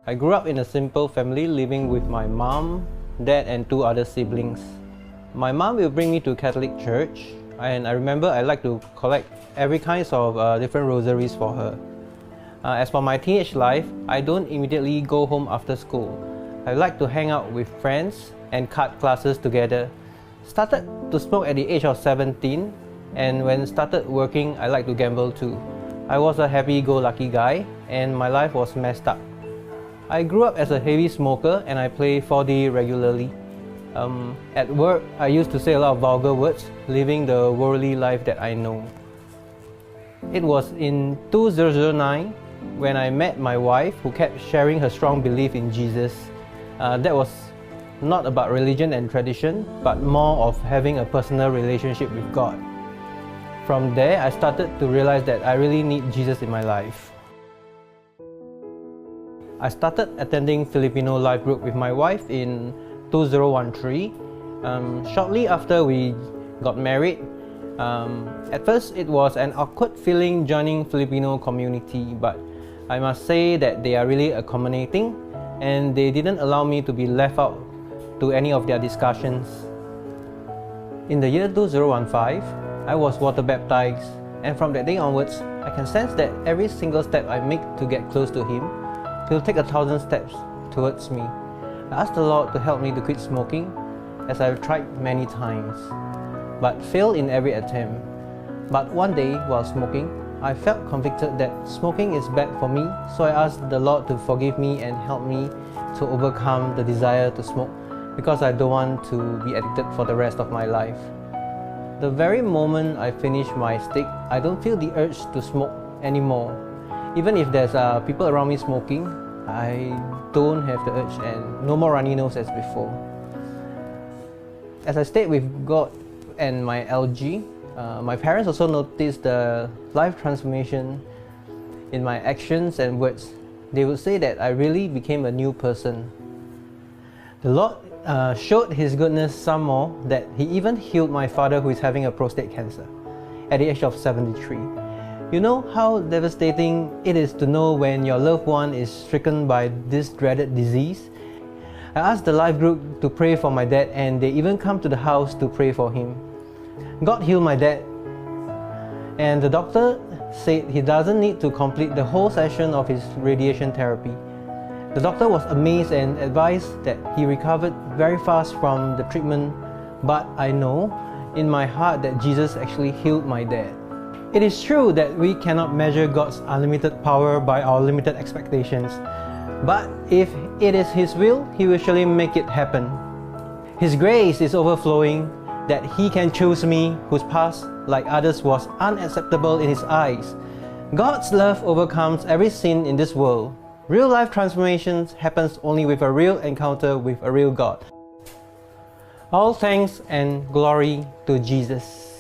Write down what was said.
I grew up in a simple family living with my mom, dad and two other siblings. My mom will bring me to Catholic church, and I remember I like to collect every kinds of different rosaries for her. As for my teenage life, I don't immediately go home after school. I like to hang out with friends and cut classes together. Started to smoke at the age of 17, and when started working, I like to gamble too. I was a happy-go-lucky guy, and my life was messed up. I grew up as a heavy smoker and I play 4D regularly. At work, I used to say a lot of vulgar words, living the worldly life that I know. It was in 2009 when I met my wife, who kept sharing her strong belief in Jesus. That was not about religion and tradition, but more of having a personal relationship with God. From there, I started to realize that I really need Jesus in my life. I started attending Filipino Life Group with my wife in 2013. Shortly after we got married, at first it was an awkward feeling joining Filipino community, but I must say that they are really accommodating and they didn't allow me to be left out to any of their discussions. In the year 2015, I was water baptized, and from that day onwards, I can sense that every single step I make to get close to Him, He'll take 1,000 steps towards me. I asked the Lord to help me to quit smoking, as I've tried many times, but failed in every attempt. But one day, while smoking, I felt convicted that smoking is bad for me, so I asked the Lord to forgive me and help me to overcome the desire to smoke, because I don't want to be addicted for the rest of my life. The very moment I finish my stick, I don't feel the urge to smoke anymore. Even if there's people around me smoking, I don't have the urge and no more runny nose as before. As I stayed with God and my LG, my parents also noticed the life transformation in my actions and words. They would say that I really became a new person. The Lord showed His goodness some more, that He even healed my father, who is having a prostate cancer at the age of 73. You know how devastating it is to know when your loved one is stricken by this dreaded disease? I asked the life group to pray for my dad, and they even come to the house to pray for him. God healed my dad, and the doctor said he doesn't need to complete the whole session of his radiation therapy. The doctor was amazed and advised that he recovered very fast from the treatment, but I know in my heart that Jesus actually healed my dad. It is true that we cannot measure God's unlimited power by our limited expectations, but if it is His will, He will surely make it happen. His grace is overflowing, that He can choose me, whose past, like others, was unacceptable in His eyes. God's love overcomes every sin in this world. Real life transformations happens only with a real encounter with a real God. All thanks and glory to Jesus.